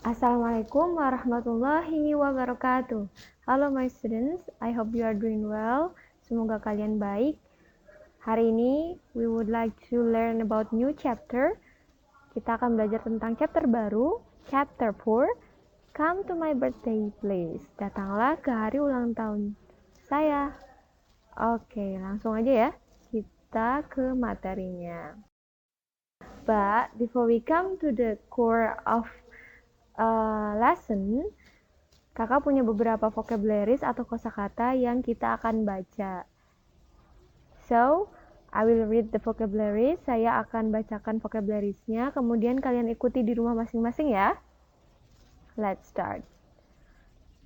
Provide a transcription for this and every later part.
Assalamualaikum warahmatullahi wabarakatuh. Halo my students, I hope you are doing well. Semoga kalian baik. Hari ini we would like to learn about new chapter. Kita akan belajar tentang chapter baru, chapter 4. Come to my birthday please. Datanglah ke hari ulang tahun saya. Oke, langsung aja ya. Kita ke materinya. But before we come to the core of lesson, kakak punya beberapa vocabularies atau kosakata yang kita akan baca. So, I will read the vocabularies. Saya akan bacakan vocabulariesnya, kemudian kalian ikuti di rumah masing-masing ya. Let's start.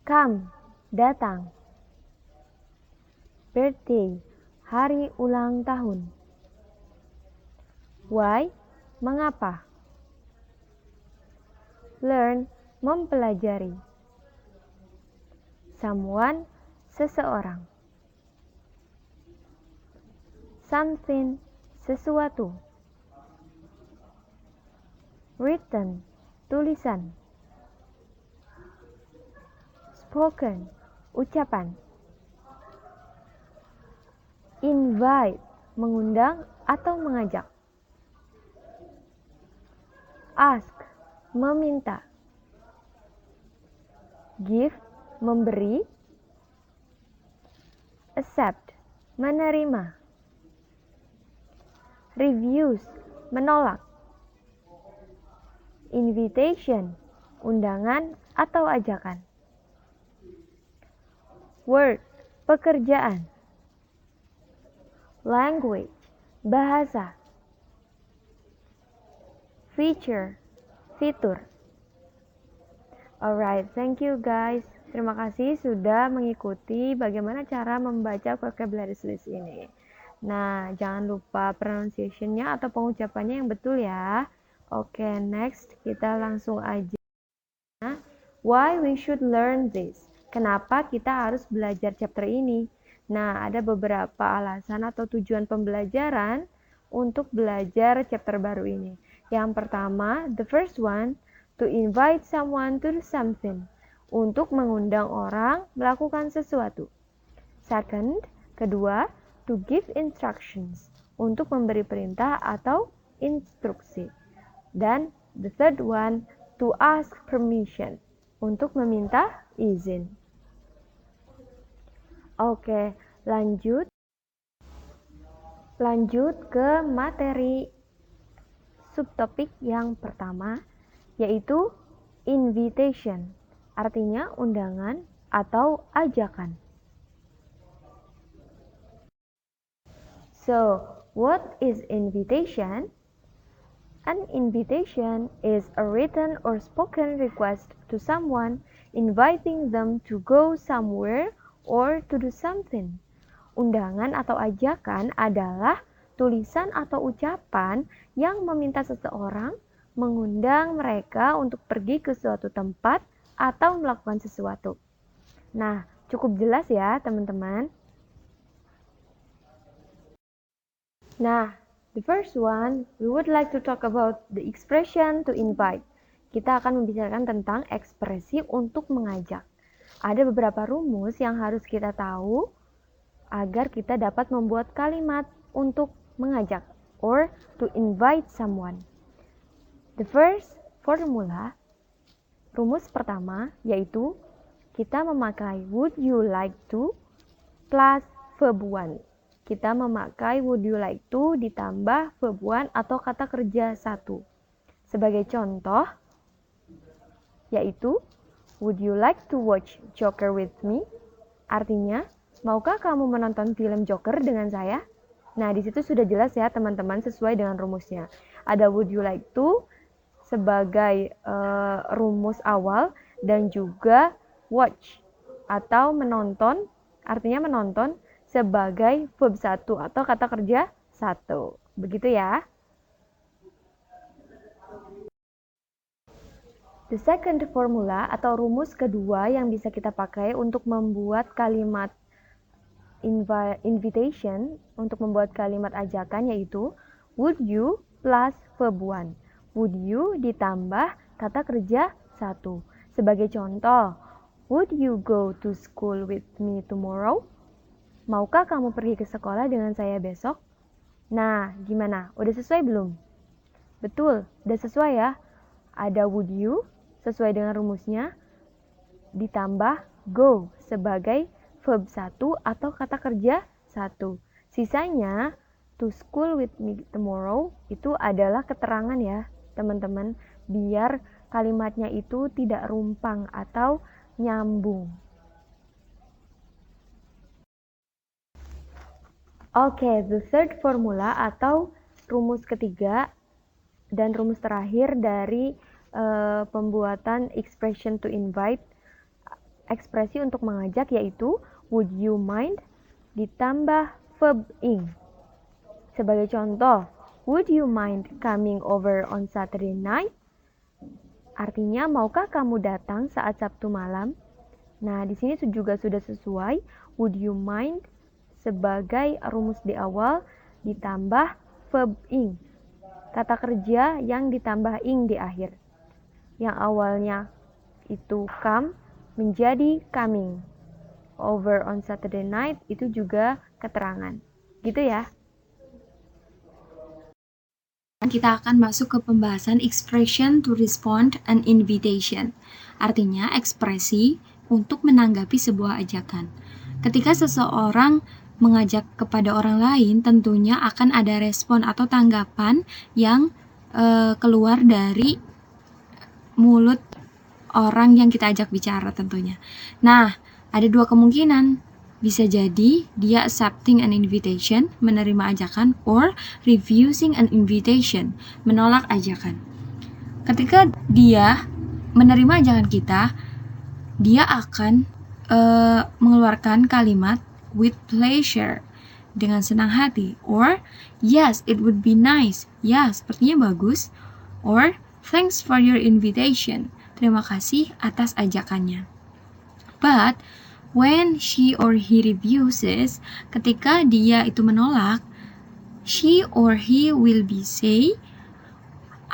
Come, datang. Birthday, hari ulang tahun. Why, mengapa. Learn, mempelajari. Someone, seseorang. Something, sesuatu. Written, tulisan. Spoken, ucapan. Invite, mengundang atau mengajak. Ask, meminta. Give, memberi. Accept, menerima. Refuse, menolak. Invitation, undangan atau ajakan. Work, pekerjaan. Language, bahasa. Feature, fitur. Alright, thank you guys. Terima kasih sudah mengikuti bagaimana cara membaca vocabulary list ini. Nah, jangan lupa pronunciation-nya atau pengucapannya yang betul ya. Oke, next kita langsung aja. Why we should learn this? Kenapa kita harus belajar chapter ini? Nah, ada beberapa alasan atau tujuan pembelajaran untuk belajar chapter baru ini. Yang pertama, the first one, to invite someone to do something. Untuk mengundang orang melakukan sesuatu. Second, kedua, to give instructions. Untuk memberi perintah atau instruksi. Dan the third one, to ask permission. Untuk meminta izin. Oke, lanjut ke materi subtopik yang pertama, yaitu invitation, artinya undangan atau ajakan. So, what is invitation? An invitation is a written or spoken request to someone inviting them to go somewhere or to do something. Undangan atau ajakan adalah tulisan atau ucapan yang meminta seseorang mengundang mereka untuk pergi ke suatu tempat atau melakukan sesuatu. Nah, cukup jelas ya teman-teman. Nah, the first one, we would like to talk about the expression to invite. Kita akan membicarakan tentang ekspresi untuk mengajak. Ada beberapa rumus yang harus kita tahu agar kita dapat membuat kalimat untuk mengajak or to invite someone. The first formula, rumus pertama yaitu kita memakai would you like to plus verb one. Kita memakai would you like to ditambah verb one atau kata kerja satu. Sebagai contoh, yaitu would you like to watch Joker with me? Artinya, maukah kamu menonton film Joker dengan saya? Nah, di situ sudah jelas ya teman-teman sesuai dengan rumusnya. Ada would you like to sebagai rumus awal dan juga watch atau menonton, artinya menonton sebagai verb 1 atau kata kerja 1. Begitu ya. The second formula atau rumus kedua yang bisa kita pakai untuk membuat kalimat invitation, untuk membuat kalimat ajakan yaitu would you plus verb one. Would you ditambah kata kerja 1. Sebagai contoh, would you go to school with me tomorrow? Maukah kamu pergi ke sekolah dengan saya besok? Nah, gimana? Udah sesuai belum? Betul, udah sesuai ya. Ada would you sesuai dengan rumusnya, ditambah go sebagai verb 1 atau kata kerja 1. Sisanya to school with me tomorrow itu adalah keterangan ya, teman-teman, biar kalimatnya itu tidak rumpang atau nyambung. Oke, the third formula atau rumus ketiga dan rumus terakhir dari pembuatan expression to invite, ekspresi untuk mengajak, yaitu would you mind ditambah verb ing. Sebagai contoh, would you mind coming over on Saturday night? Artinya, maukah kamu datang saat Sabtu malam? Nah, di sini juga sudah sesuai, would you mind sebagai rumus di awal ditambah verb ing, kata kerja yang ditambah ing di akhir. Yang awalnya itu come menjadi coming. Over on Saturday night itu juga keterangan. Gitu ya. Kita akan masuk ke pembahasan expression to respond an invitation. Artinya ekspresi untuk menanggapi sebuah ajakan. Ketika seseorang mengajak kepada orang lain, tentunya akan ada respon atau tanggapan yang keluar dari mulut orang yang kita ajak bicara tentunya. Nah, ada dua kemungkinan. Bisa jadi dia accepting an invitation, menerima ajakan, or refusing an invitation, menolak ajakan. Ketika dia menerima ajakan kita, dia akan mengeluarkan kalimat with pleasure, dengan senang hati, or yes, it would be nice, ya sepertinya bagus, or thanks for your invitation, terima kasih atas ajakannya. But when she or he refuses, ketika dia itu menolak, she or he will be say,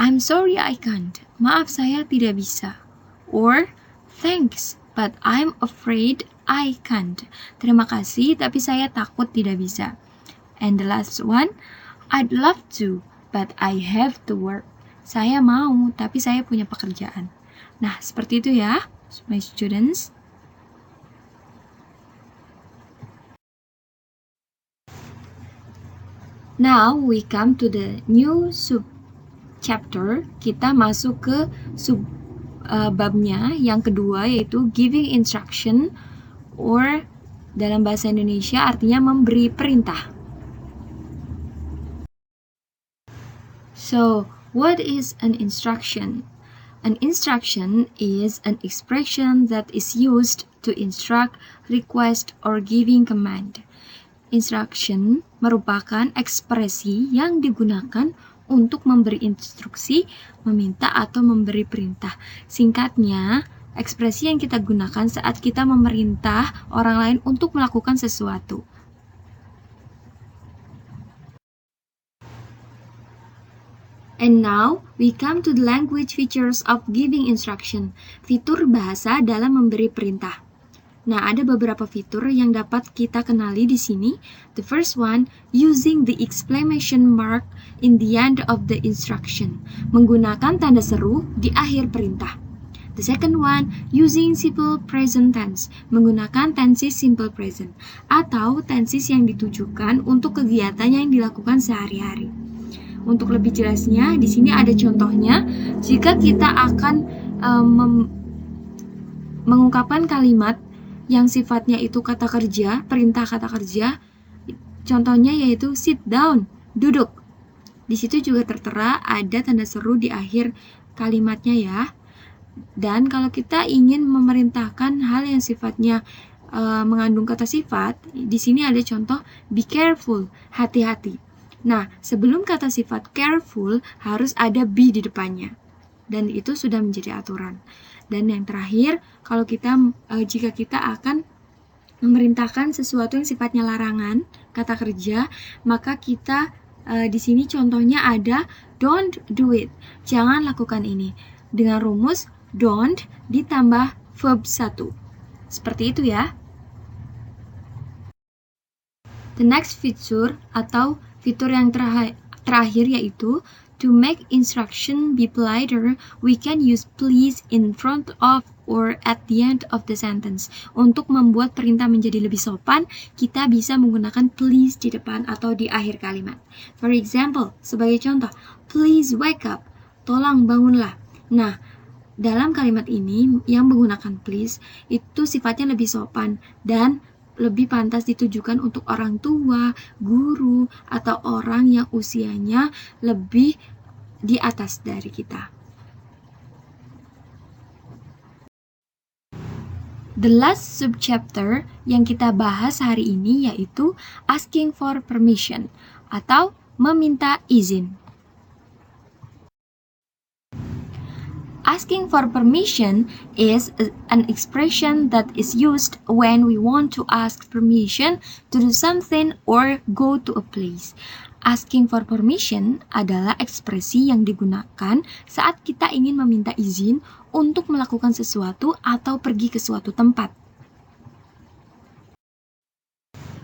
I'm sorry I can't, maaf saya tidak bisa, or thanks but I'm afraid I can't, terima kasih tapi saya takut tidak bisa. And the last one, I'd love to but I have to work, saya mau tapi saya punya pekerjaan. Nah, seperti itu ya, my students. Now we come to the new sub chapter. Kita masuk ke sub babnya yang kedua, yaitu giving instruction, or dalam bahasa Indonesia artinya memberi perintah. So, what is an instruction? An instruction is an expression that is used to instruct, request, or giving command. Instruction merupakan ekspresi yang digunakan untuk memberi instruksi, meminta, atau memberi perintah. Singkatnya, ekspresi yang kita gunakan saat kita memerintah orang lain untuk melakukan sesuatu. And now, we come to the language features of giving instruction. Fitur bahasa dalam memberi perintah. Nah, ada beberapa fitur yang dapat kita kenali di sini. The first one, using the exclamation mark in the end of the instruction. Menggunakan tanda seru di akhir perintah. The second one, using simple present tense. Menggunakan tenses simple present atau tenses yang ditujukan untuk kegiatan yang dilakukan sehari-hari. Untuk lebih jelasnya, di sini ada contohnya. Jika kita akan mengungkapkan kalimat yang sifatnya itu kata kerja, perintah kata kerja, contohnya yaitu sit down, duduk. Di situ juga tertera ada tanda seru di akhir kalimatnya ya. Dan kalau kita ingin memerintahkan hal yang sifatnya mengandung kata sifat, di sini ada contoh be careful, hati-hati. Nah, sebelum kata sifat careful harus ada be di depannya. Dan itu sudah menjadi aturan. Dan yang terakhir, kalau jika kita akan memerintahkan sesuatu yang sifatnya larangan, kata kerja, maka kita di sini contohnya ada don't do it, jangan lakukan ini. Dengan rumus don't ditambah verb 1. Seperti itu ya. The next feature atau fitur yang terakhir yaitu to make instruction be politer, we can use please in front of or at the end of the sentence. Untuk membuat perintah menjadi lebih sopan, kita bisa menggunakan please di depan atau di akhir kalimat. For example, sebagai contoh, please wake up, tolong bangunlah. Nah, dalam kalimat ini yang menggunakan please itu sifatnya lebih sopan dan lebih pantas ditujukan untuk orang tua, guru, atau orang yang usianya lebih di atas dari kita. The last subchapter yang kita bahas hari ini yaitu asking for permission atau meminta izin. Asking for permission is an expression that is used when we want to ask permission to do something or go to a place. Asking for permission adalah ekspresi yang digunakan saat kita ingin meminta izin untuk melakukan sesuatu atau pergi ke suatu tempat.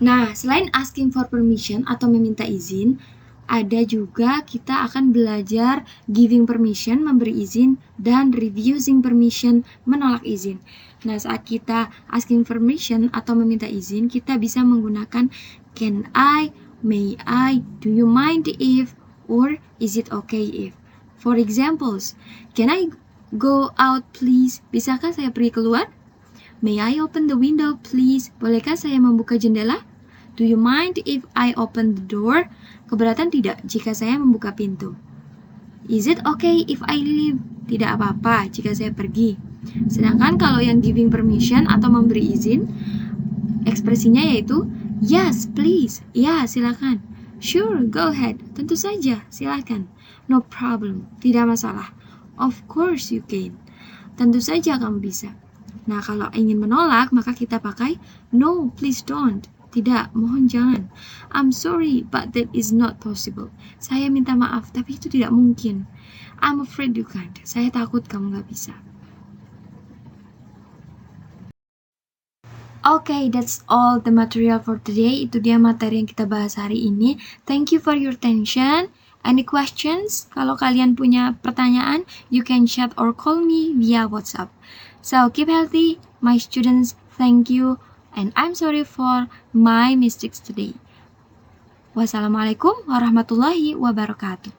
Nah, selain asking for permission atau meminta izin, ada juga kita akan belajar giving permission, memberi izin, dan refusing permission, menolak izin. Nah, saat kita asking permission atau meminta izin, kita bisa menggunakan can I, may I, do you mind if, or is it okay if. For examples, can I go out please? Bisakah saya pergi keluar? May I open the window please? Bolehkah saya membuka jendela? Do you mind if I open the door? Keberatan tidak jika saya membuka pintu? Is it okay if I leave? Tidak apa-apa jika saya pergi. Sedangkan kalau yang giving permission atau memberi izin, ekspresinya yaitu yes, please. Ya, silakan. Sure, go ahead. Tentu saja, silakan. No problem. Tidak masalah. Of course you can. Tentu saja kamu bisa. Nah, kalau ingin menolak, maka kita pakai no, please don't. Tidak, mohon jangan. I'm sorry, but that is not possible. Saya minta maaf, tapi itu tidak mungkin. I'm afraid you can't. Saya takut kamu gak bisa. Okay, that's all the material for today. Itu dia materi yang kita bahas hari ini. Thank you for your attention. Any questions? Kalau kalian punya pertanyaan, you can chat or call me via WhatsApp. So, keep healthy, my students. Thank you. And I'm sorry for my mistakes today. Wassalamualaikum warahmatullahi wabarakatuh.